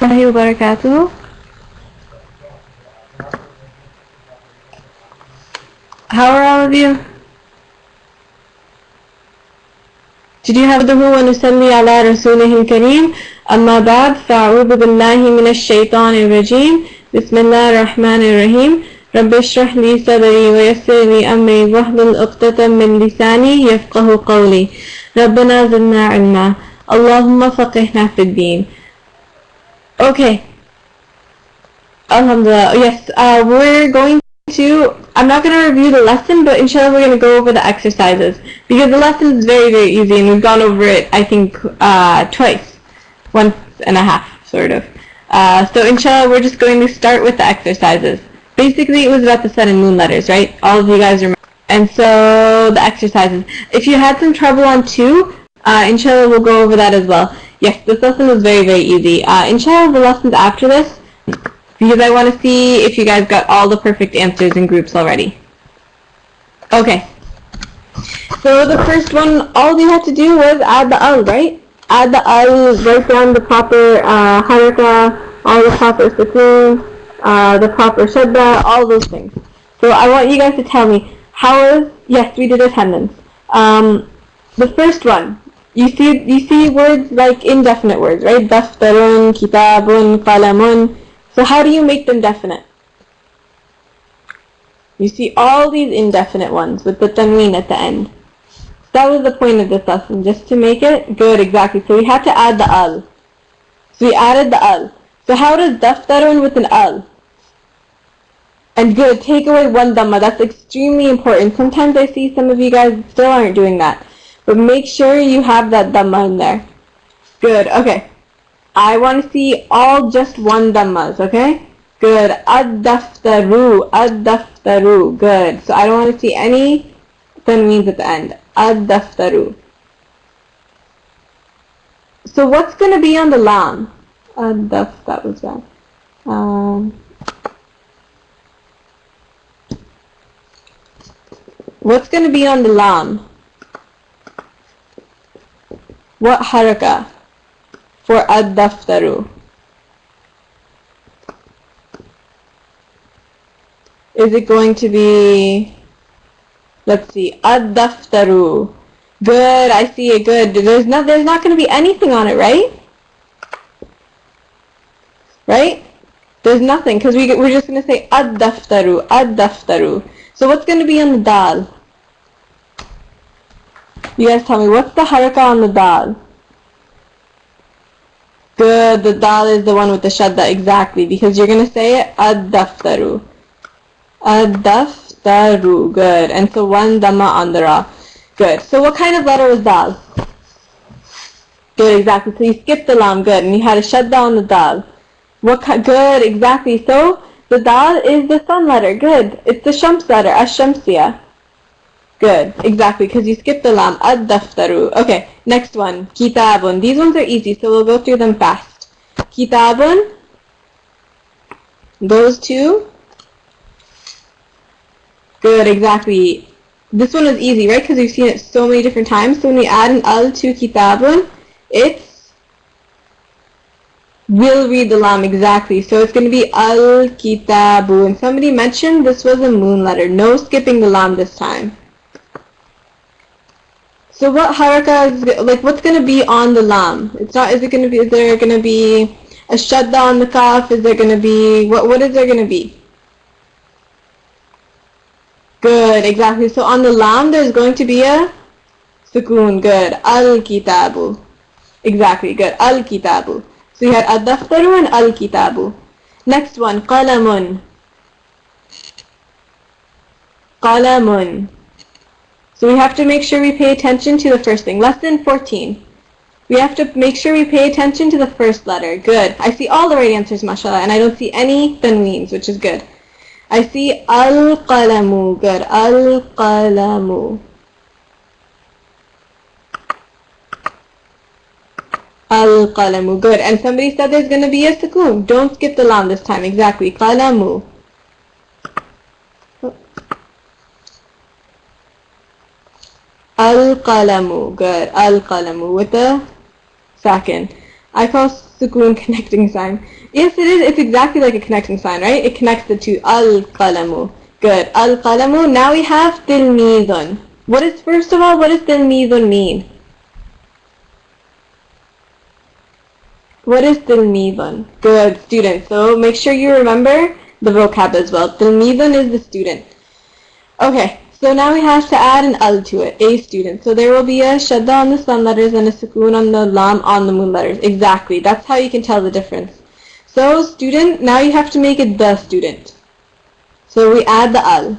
warahmatullahi wabarakatuh. How are all of you? Did you have the wa nusalli ala rasulihil kareem? Amma ba'd, fa'udhu billahi minash shaitanir rajim. Bismillahir rahmanir rahim. Rabbi shrah li sadri wa yassir li amri wahlul 'uqdatam min lisani yafqahu qawli. Rabbana zidna ilma. Allahumma faqihna fid din. Okay. Alhamdulillah. Yes, we're going to, I'm not going to review the lesson, but inshallah we're going to go over the exercises, because the lesson is very, very easy, and we've gone over it, I think, twice. Once and a half, sort of. So inshallah we're just going to start with the exercises. Basically it was about the sun and moon letters, right? All of you guys remember. And so the exercises. If you had some trouble on 2, inshallah we'll go over that as well. Yes, this lesson was very, very easy. Inshallah the lessons after this, because I want to see if you guys got all the perfect answers in groups already. Okay. So the first one, all you had to do was add the al, right? Add the al, write down the proper haraka, all the proper sukoon, the proper shadda, all those things. So I want you guys to tell me, how is, yes, we did attendance. The first one, you see words like indefinite words, right? Daftarun, kitabun, qalamun. So how do you make them definite? You see all these indefinite ones with the tanween at the end. That was the point of this lesson, just to make it good, exactly. So we had to add the al. So we added the al. So how does daftarun with an al? And good, take away one dhamma. That's extremely important. Sometimes I see some of you guys still aren't doing that. But make sure you have that dhamma in there. Good, okay. I want to see all just one dhammas, okay? Good. Ad-daftaru, ad-daftaru. Good. So I don't want to see any tanweens at the end. Ad-daftaru. So what's going to be on the lam? Ad-daf, that was bad. What's going to be on the lam? What haraka for ad-daftaru? Is it going to be, let's see, ad-daftaru? Good, I see it, good. There's not going to be anything on it, right? Right? There's nothing, because we're just going to say ad-daftaru, ad-daftaru. So what's going to be on the dal? You guys tell me, what's the haraka on the dal? Good, the dal is the one with the shadda, exactly, because you're going to say it ad-daftaru. Ad-daftaru, good. And so one dhamma on the ra. Good. So what kind of letter was dal? Good, exactly. So you skipped the lam, good, and you had a shadda on the dal. Good, exactly. So the dal is the sun letter, good. It's the shams letter, ash-shamsiyah. Good, exactly, because you skipped the lam. Ad-daftaru. Okay, next one. Kitabun. These ones are easy, so we'll go through them fast. Kitabun. Those two. Good, exactly. This one is easy, right? Because we've seen it so many different times. So when we add an al to kitabun, we'll read the lam, exactly. So it's going to be al-kitabu. And somebody mentioned this was a moon letter. No skipping the lam this time. So what haraka is, like, what's going to be on the lam? It's not, is there going to be a shadda on the kaf? Is there going to be, what is there going to be? Good, exactly. So on the lam, there's going to be a sukoon. Good. Al-kitabu. Exactly, good. Al-kitabu. So you had ad-daftaru and al-kitabu. Next one, qalamun. Qalamun. So we have to make sure we pay attention to the first thing. Lesson 14. We have to make sure we pay attention to the first letter. Good. I see all the right answers, mashallah, and I don't see any tanweens, which is good. I see al-qalamu. Good. Al-qalamu. Al-qalamu. Good. And somebody said there's going to be a sukoon. Don't skip the lam this time. Exactly. Qalamu. Al-qalamu. Good. Al-qalamu with the sakin. I call sukoon connecting sign. Yes, it is. It's exactly like a connecting sign, right? It connects the two. Al-qalamu. Good. Al-qalamu. Now we have tilmidun. First of all, what does tilmidun mean? What is tilmidun? Good, student. So make sure you remember the vocab as well. Tilmidun is the student. Okay, so now we have to add an al to it, a student. So there will be a shadda on the sun letters and a sukoon on the lam on the moon letters. Exactly, that's how you can tell the difference. So student, now you have to make it the student. So we add the al.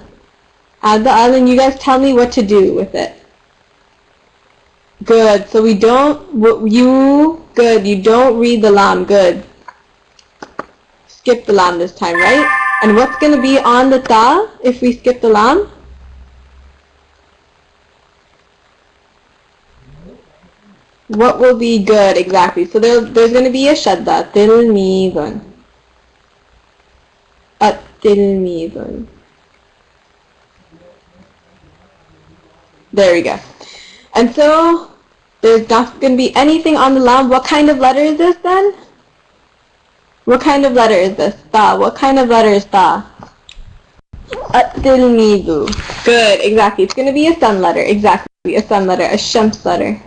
Add the al and you guys tell me what to do with it. Good, so you don't read the lam, good. Skip the lam this time, right? And what's going to be on the ta if we skip the lam? What will be good, exactly. So there's going to be a shadda, tilmidun. At-tilmidun. There we go. And so, there's not going to be anything on the lam. What kind of letter is this then? What kind of letter is this? Ta. What kind of letter is ta? At-tilmidu. Good, exactly. It's going to be a sun letter. Exactly, a sun letter. A shams letter.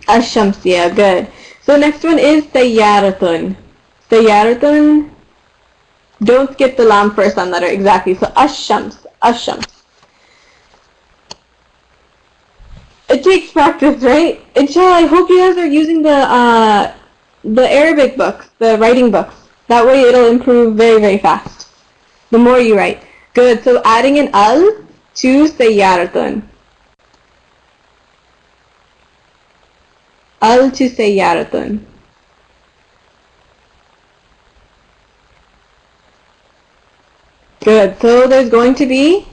Ash-shams, yeah, good. So next one is sayyaratun. Sayyaratun. Don't skip the lam for a sun letter. Exactly. So ash-shams. Ash-shams. It takes practice, right? Inshallah, I hope you guys are using the Arabic books, the writing books. That way it'll improve very, very fast. The more you write. Good. So adding an al to sayyaratun. Al to sayyaratun. Good. So there's going to be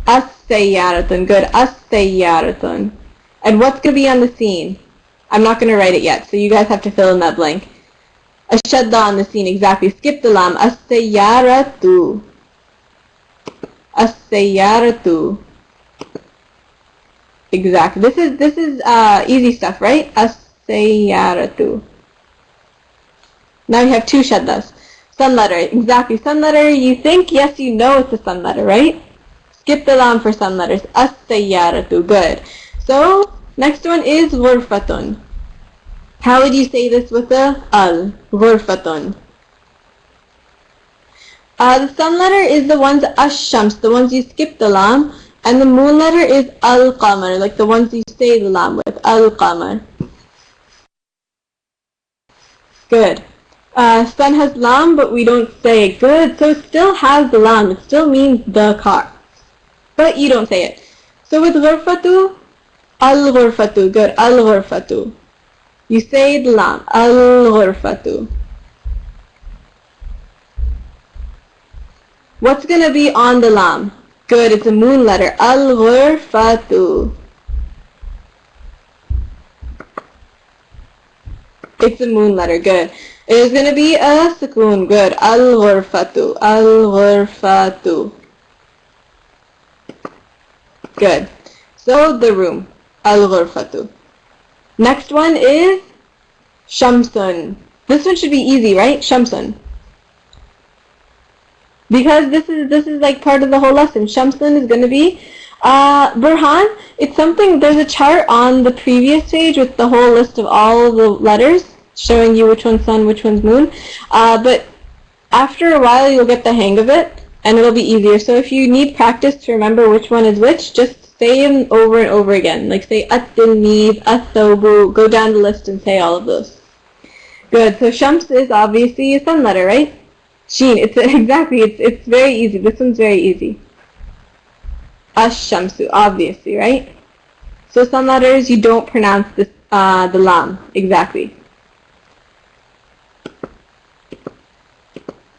as-sayyaratun. Good. As-sayyaratun. And what's going to be on the scene? I'm not going to write it yet, so you guys have to fill in that blank. A shadda on the scene, exactly. Skip the lam. As-sayyaratu. As-sayyaratu. Exactly. This is easy stuff, right? As-sayyaratu. Now you have two shaddas. Sun letter, exactly. Sun letter, you think, yes, you know it's a sun letter, right? Skip the lam for sun letters. As-sayyaratu. Good. So, next one is ghurfatun. How would you say this with the al? Ghurfatun. The sun letter is the ones ash-shams, the ones you skip the lam, and the moon letter is al-qamar, like the ones you say the lam with. Al-qamar. Good. Sun has lam, but we don't say it. Good. So it still has the lam. It still means the car. But you don't say it. So with ghurfatu, al-ghurfatu. Good. Al-ghurfatu. You say the lam. Al-ghurfatu. What's going to be on the lam? Good. It's a moon letter. Al-ghurfatu. It's a moon letter. Good. It is going to be a sukoon. Good. Al-ghurfatu. Al-ghurfatu. Good. So the room. Al-ghurfatu. Next one is shamsun. This one should be easy, right? Shamsun. Because this is like part of the whole lesson. Shamsun is going to be Burhan. It's something, there's a chart on the previous page with the whole list of all the letters showing you which one's sun, which one's moon. But after a while you'll get the hang of it and it'll be easier. So if you need practice to remember which one is which, just say them over and over again. Like say at-tilmid, at-thobu, go down the list and say all of those. Good. So Shams is obviously a sun letter, right? Sheen. Exactly. It's very easy. This one's very easy. Ash-shamsu, obviously, right? So sun letters you don't pronounce this the lam. Exactly.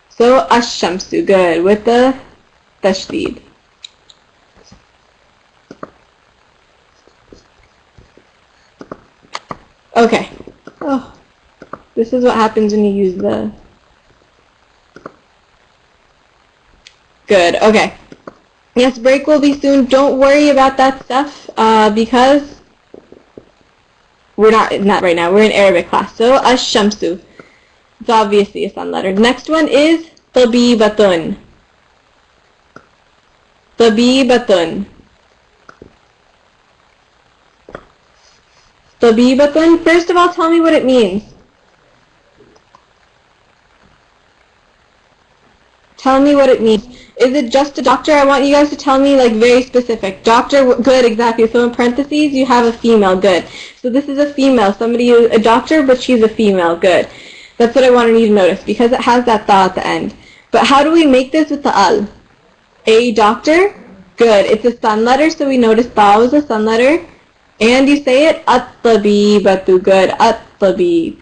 So ash-shamsu, good, with the tashdid. Okay. Oh, this is what happens when you use the... Good, okay. Yes, break will be soon. Don't worry about that stuff because we're not right now, we're in Arabic class. So ash-shamsu. It's obviously a sun letter. The next one is tabibatun. Tabibatun. Tabibatun. First of all, tell me what it means. Tell me what it means. Is it just a doctor? I want you guys to tell me like very specific. Doctor, good, exactly. So in parentheses, you have a female, good. So this is a female. Somebody who's a doctor, but she's a female, good. That's what I wanted you to notice because it has that ta at the end. But how do we make this with the al? A doctor, good. It's a sun letter, so we notice ta was a sun letter. And you say it, at-tabibatu, good. At-tabib.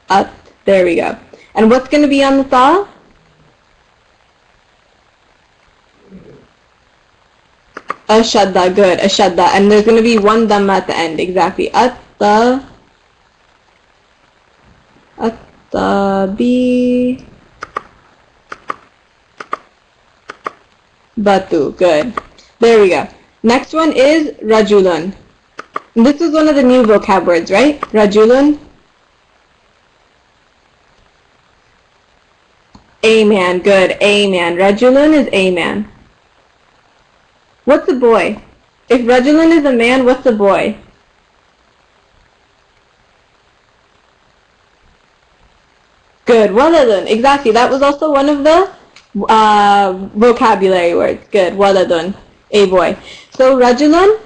At, there we go. And what's going to be on the ta? Ashadda, good, ashadda. And there's going to be one dhamma at the end, exactly. At-tabi batu, good. There we go. Next one is rajulun. And this is one of the new vocab words, right? Rajulun. A man, good. A man. Rajulun is a man. What's a boy? If rajulun is a man, what's a boy? Good. Waladun. Exactly. That was also one of the vocabulary words. Good. Waladun. A boy. So rajulun,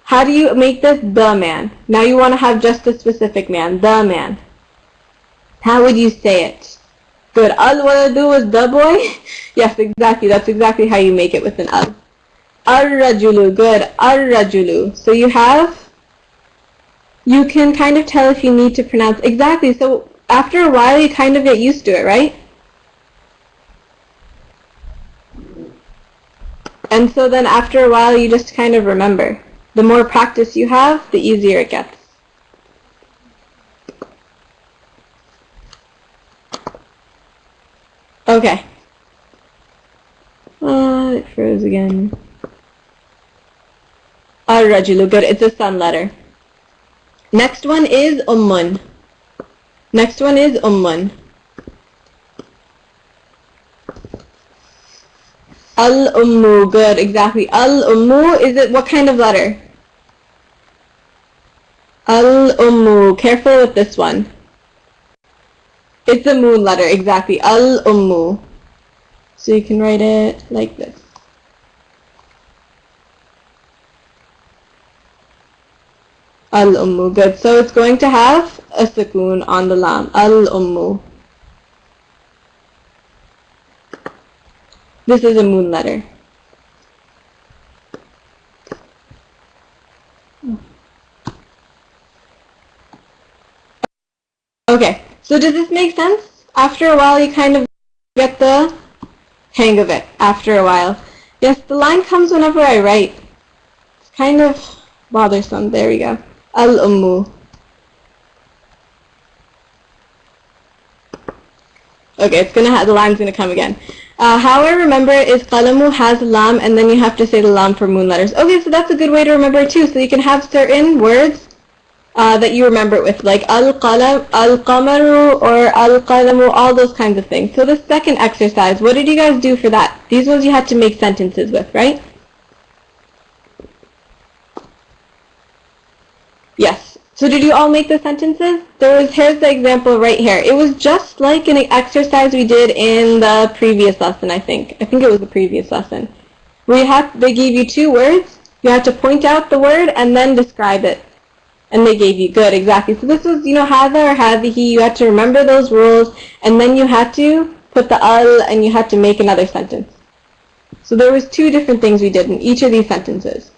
how do you make this? The man. Now you want to have just a specific man. The man. How would you say it? Good. Al-waladu is the boy? Yes, exactly. That's exactly how you make it with an al. Ar-rajulu. Good. Ar-rajulu. So you can kind of tell if you need to pronounce. Exactly. So after a while, you kind of get used to it, right? And so then after a while, you just kind of remember. The more practice you have, the easier it gets. Okay. It froze again. Ar-rajulu, good. It's a sun letter. Next one is ummun. Next one is ummun. Al-ummu, good, exactly. Al-ummu, is it what kind of letter? Al-ummu, careful with this one. It's a moon letter, exactly. Al-ummu. So you can write it like this. Al-ummu, good. So it's going to have a sukoon on the lam. Al-ummu. This is a moon letter. Okay, so does this make sense? After a while you kind of get the hang of it, after a while. Yes, the line comes whenever I write. It's kind of bothersome. There we go. Al-ummu. Okay, it's gonna the line's gonna come again. How I remember it is qalamu has lam, and then you have to say the lam for moon letters. Okay, so that's a good way to remember it too. So you can have certain words that you remember it with, like al-qalam, al-qamaru, or al-qalamu, all those kinds of things. So the second exercise, what did you guys do for that? These ones you had to make sentences with, right? Yes. So did you all make the sentences? Here's the example right here. It was just like an exercise we did in the previous lesson, I think. I think it was the previous lesson. They gave you two words. You had to point out the word and then describe it. And they gave you, good, exactly. So this was, hadha or hadhihi. You had to remember those rules, and then you had to put the al, and you had to make another sentence. So there was two different things we did in each of these sentences.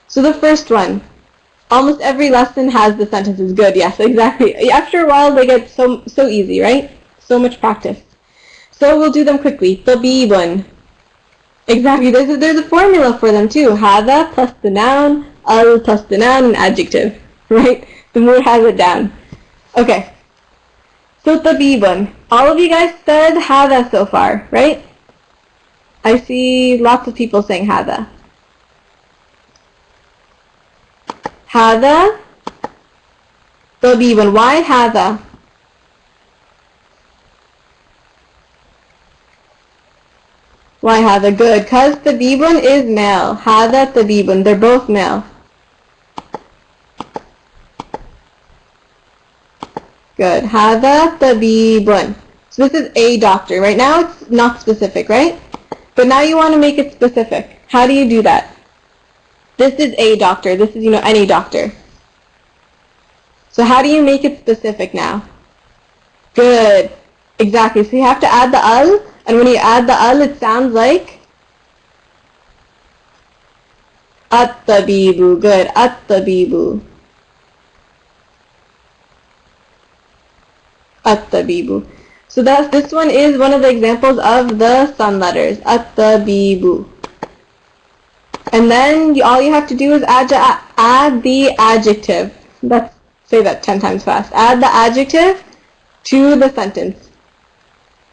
So the first one, almost every lesson has the sentences. Good, yes, exactly. After a while, they get so easy, right? So much practice. So we'll do them quickly. Tabibun. Exactly, there's a formula for them too. Hadha plus the noun, al plus the noun, and adjective. Right? The mood has it down. Okay. So tabibun. All of you guys said hadha so far, right? I see lots of people saying hadha. هذا طبيب. Why هذا? Why هذا? Good. Because طبيب is male. هذا طبيب. They're both male. Good. هذا طبيب. So this is a doctor. Right now it's not specific, right? But now you want to make it specific. How do you do that? This is a doctor. This is, any doctor. So how do you make it specific now? Good. Exactly. So you have to add the al, and when you add the al, it sounds like at-tabibu. Good. At-tabibu. At-tabibu. So this one is one of the examples of the sun letters. At-tabibu. And then all you have to do is add the adjective. Let's say that 10 times fast. Add the adjective to the sentence.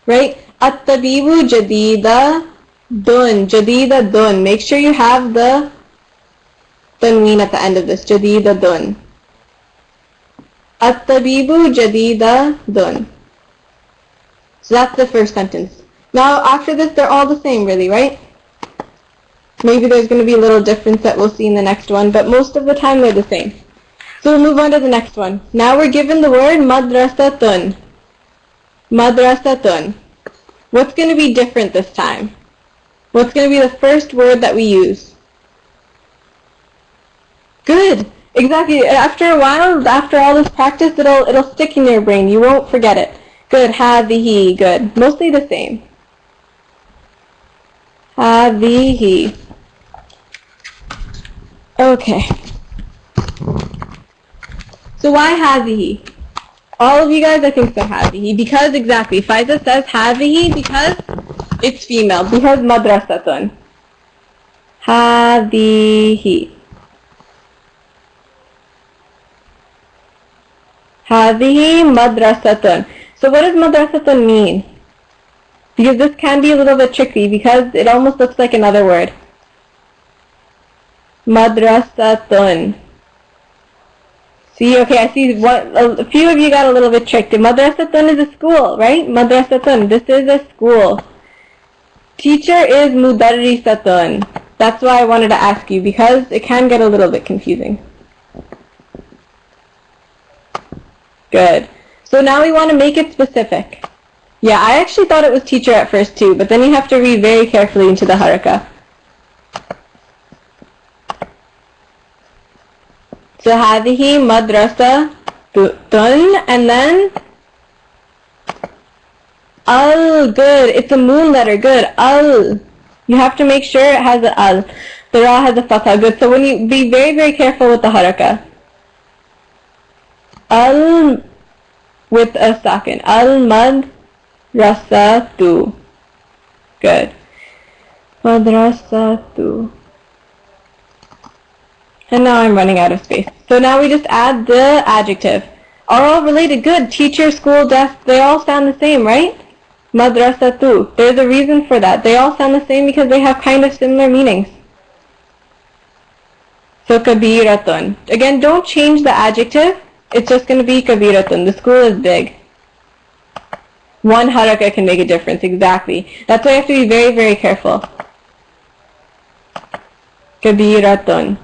Right? At-tabibu jadida dun. Jadida dun. Make sure you have the tanween at the end of this. Jadida dun. At-tabibu jadida dun. So that's the first sentence. Now after this, they're all the same really, right? Maybe there's going to be a little difference that we'll see in the next one, but most of the time they're the same. So we'll move on to the next one. Now we're given the word madrasatun. Madrasatun. What's going to be different this time? What's going to be the first word that we use? Good. Exactly. After a while, after all this practice, it'll stick in your brain. You won't forget it. Good. Hadihi. Good. Mostly the same. Hadihi. Okay. So why hadihi? All of you guys, I think, say hadihi. Because, exactly, Faiza says hadihi because it's female. Because madrasatun. Hadihi. Hadihi madrasatun. So what does madrasatun mean? Because this can be a little bit tricky because it almost looks like another word. Madrasatun. See, okay, I see a few of you got a little bit tricked. Madrasatun is a school, right? Madrasatun, this is a school. Teacher is mudarrisatun. That's why I wanted to ask you, because it can get a little bit confusing. Good. So now we want to make it specific. Yeah, I actually thought it was teacher at first too, but then you have to read very carefully into the haraka. So hadihi madrasa tun, and then al. Good. It's a moon letter. Good. Al. You have to make sure it has an al. The ra has a fatha. Good. So when you be very, very careful with the haraka. Al with a sakin. Al madrasatu. Good. Madrasatu. And now I'm running out of space. So now we just add the adjective. Are all related? Good. Teacher, school, desk, they all sound the same, right? Madrasatu. There's a reason for that. They all sound the same because they have kind of similar meanings. So kabiratun. Again, don't change the adjective. It's just going to be kabiratun. The school is big. One haraka can make a difference. Exactly. That's why you have to be very, very careful. Kabiratun.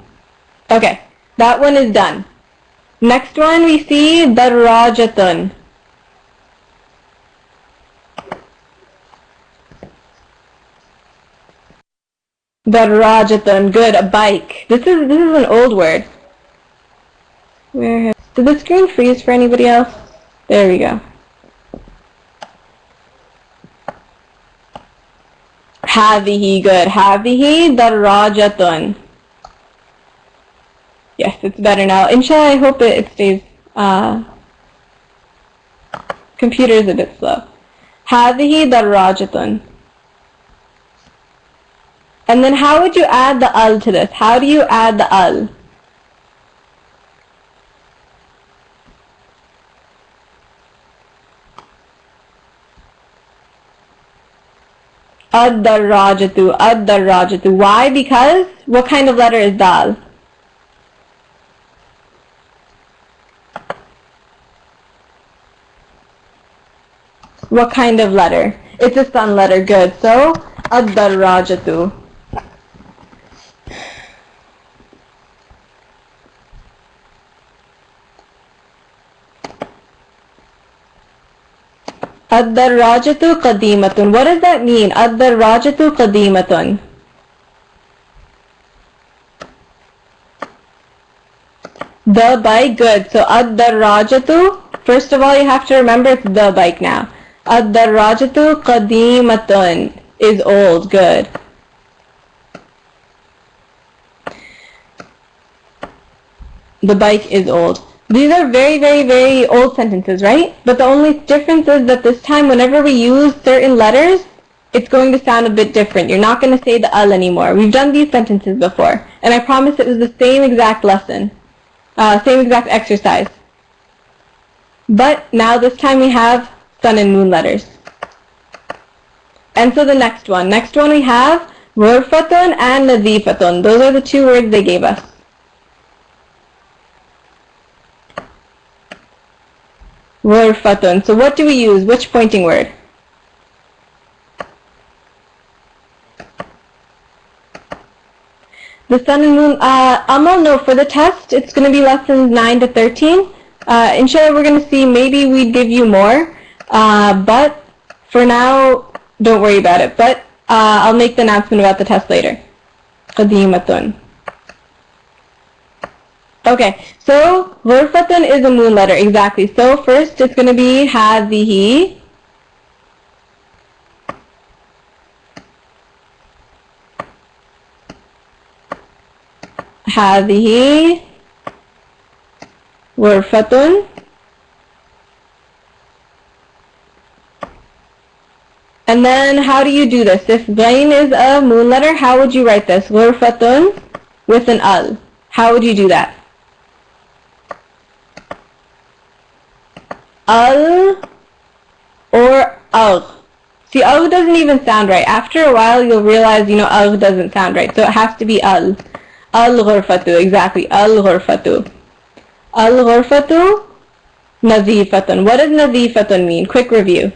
Okay, that one is done. Next one we see darajatun. Darajatun. Good, a bike. This is an old word. Did the screen freeze for anybody else? There we go. Hadihi. Good. Hadihi darajatun. Yes, it's better now. Inshallah, I hope it stays. Computer is a bit slow. Hadihi darajatun. And then how would you add the al to this? How do you add the al? Ad-darajatu. Ad-darajatu. Why? Because what kind of letter is dal? What kind of letter? It's a sun letter. Good. So, ad-darrajatu. Ad-darrajatu qadimatun. What does that mean? Ad-darrajatu qadimatun. The bike, good. So ad-darrajatu, first of all you have to remember it's the bike now. Ad-darrajatu qadimatun is old, good. The bike is old. These are very, very, very old sentences, right? But the only difference is that this time whenever we use certain letters, it's going to sound a bit different. You're not going to say the al anymore. We've done these sentences before, and I promise it was the same exact lesson. Same exact exercise. But now this time we have sun and moon letters. And so the next one we have ghurfatun and nadhifatun. Those are the two words they gave us. Ghurfatun. So what do we use? Which pointing word? The sun and moon, Amal, no, for the test, it's going to be lessons 9 to 13. Inshallah, we're going to see, maybe we'd give you more, but for now, don't worry about it. But I'll make the announcement about the test later. Qadimatun. Okay, so ghurfatun is a moon letter, exactly. So first, it's going to be hadhihi. هذه غرفة. And then how do you do this? If ghain is a moon letter, how would you write this? غرفة with an al. How would you do that? Al or agh. See, agh doesn't even sound right. After a while, you'll realize, agh doesn't sound right. So it has to be al. Al-ghurfatu, exactly. Al-ghurfatu. Al-ghurfatu, nadhifatun. What does nadhifatun mean? Quick review.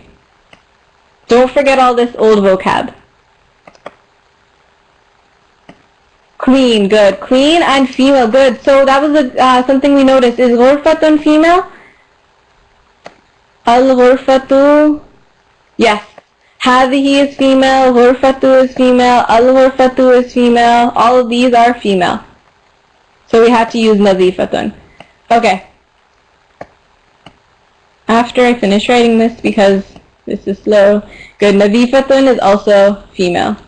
Don't forget all this old vocab. Clean, good. Clean and female, good. So that was something we noticed. Is ghurfatun female? Al-ghurfatu, yes. Hadhihi is female, ghurfatu is female, al-ghurfatu is female. All of these are female. So we have to use nadhifatun. Okay. After I finish writing this, because this is slow. Good. Nadhifatun is also female.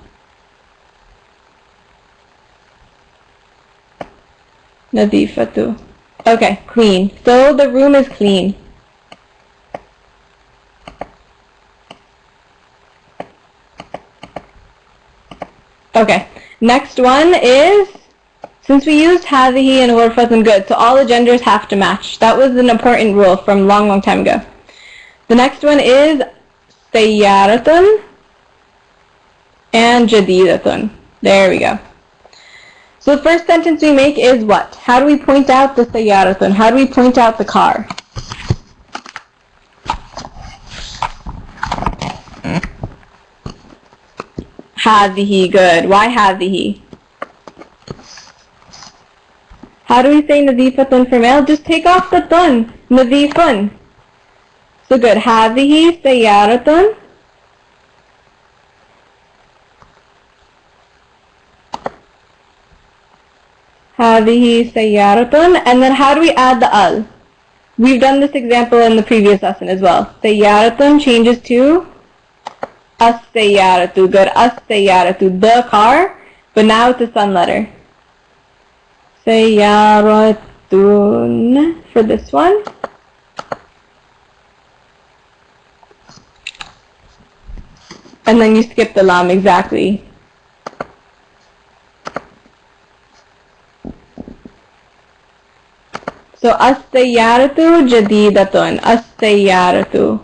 Nadhifatu. Okay, clean. So the room is clean. Okay, next one is, since we used hadhihi and ghurfatun, good, so all the genders have to match. That was an important rule from a long, long time ago. The next one is sayyaratun and jadidatun. There we go. So the first sentence we make is what? How do we point out the sayyaratun? How do we point out the car? Hadhihi, good. Why hadhihi? How do we say nadhifatun for male? Just take off the tun. Nadhifun. So good. Hadhihi sayyaratun. Hadhihi sayyaratun. And then how do we add the al? We've done this example in the previous lesson as well. Sayyaratun changes to as-sayyaratu, good, as-sayyaratu, the car, but now it's a sun letter. Sayyaratun for this one. And then you skip the lam, exactly. So as-sayyaratu jadidatun, as-sayyaratu.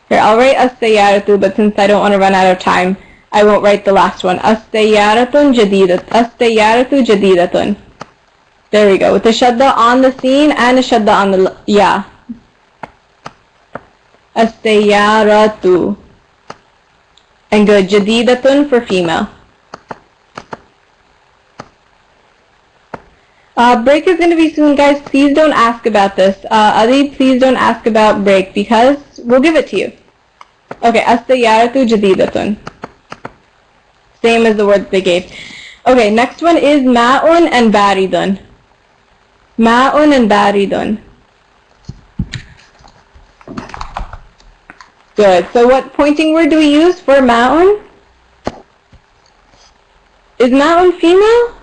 Here, I'll write as-sayyaratu, but since I don't want to run out of time, I won't write the last one. As-sayyaratun jadidatun. As-sayyaratu jadidatun. There we go. With the shadda on the seen and a shadda on the ya. As-sayyaratu. And good. Jadidatun for female. Break is going to be soon, guys. Please don't ask about this. Ali, please don't ask about break because we'll give it to you. Okay, as-sayyaratu jadidatun. Same as the words they gave. Okay, next one is ma'un and baridun. Ma'un and baridun. Good. So what pointing word do we use for ma'un? Is ma'un female?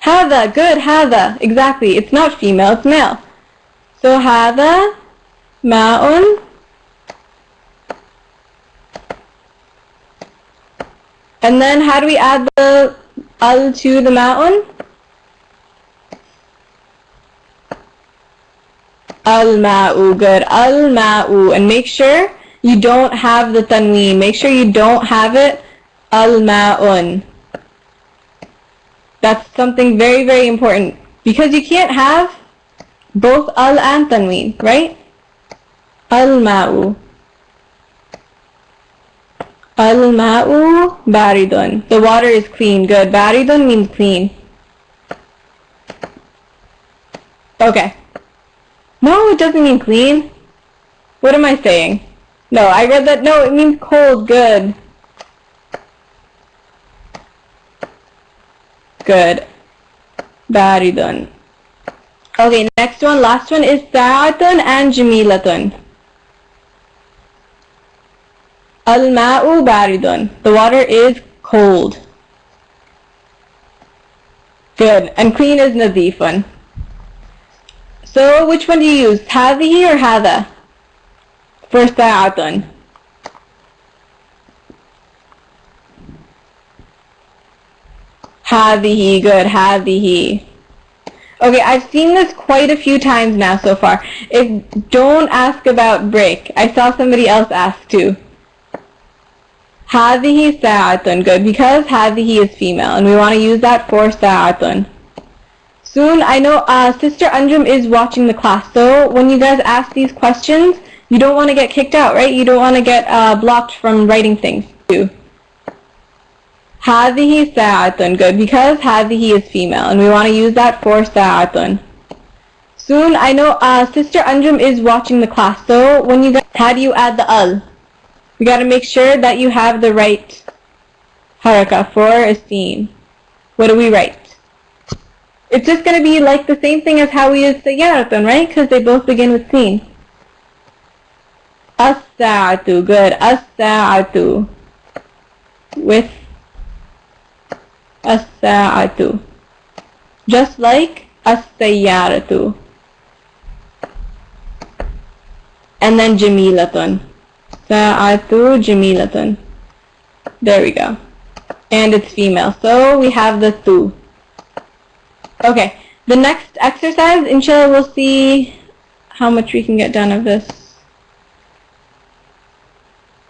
Hada. Good. Hada. Exactly. It's not female. It's male. So hada, ma'un. And then how do we add the al to the ma'un? Al-ma'u. Good. Al-ma'u. And make sure you don't have the tanween. Make sure you don't have it. Al-ma'un. That's something very, very important. Because you can't have both al and tanween, right? Al-ma'u. Al-ma'u baridun. The water is clean. Good. Baridun means clean. Okay. No, it doesn't mean clean. What am I saying? No, I read that. No, it means cold. Good. Good. Baridun. Okay, next one, last one is sa'atun and jamilatun. Al-ma'u baridun. The water is cold. Good. And clean is nadifun. So which one do you use? Hadhihi or hadha? For sa'atun. Hadhihi. Good. Hadhihi. Okay, I've seen this quite a few times now so far. Don't ask about break. I saw somebody else ask too. Hadhihi sa'atun. Good, because hadhihi is female, and we want to use that for sa'atun. Soon, I know Sister Anjum is watching the class, so when you guys ask these questions, you don't want to get kicked out, right? You don't want to get blocked from writing things too. Hadhihi sa'atun. Good, because hadhihi is female, and we want to use that for sa'atun. Soon, I know Sister Anjum is watching the class, so when you guys, how do you add the al? We got to make sure that you have the right haraka for a scene. What do we write? It's just going to be like the same thing as how we use sayyaratun, right? Because they both begin with scene. As-sa'atu. Good. As-sa'atu. With as-sa'atu. Just like as-sayyaratu. And then jamilatun. Sa'atu jamilatun. There we go. And it's female. So we have the tu. Okay. The next exercise, inshallah, we'll see how much we can get done of this.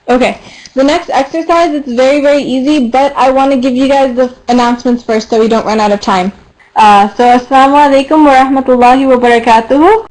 Okay. The next exercise, it's very, very easy, but I want to give you guys the announcements first so we don't run out of time. So, Assalamu alaikum wa rahmatullahi wa barakatuhu.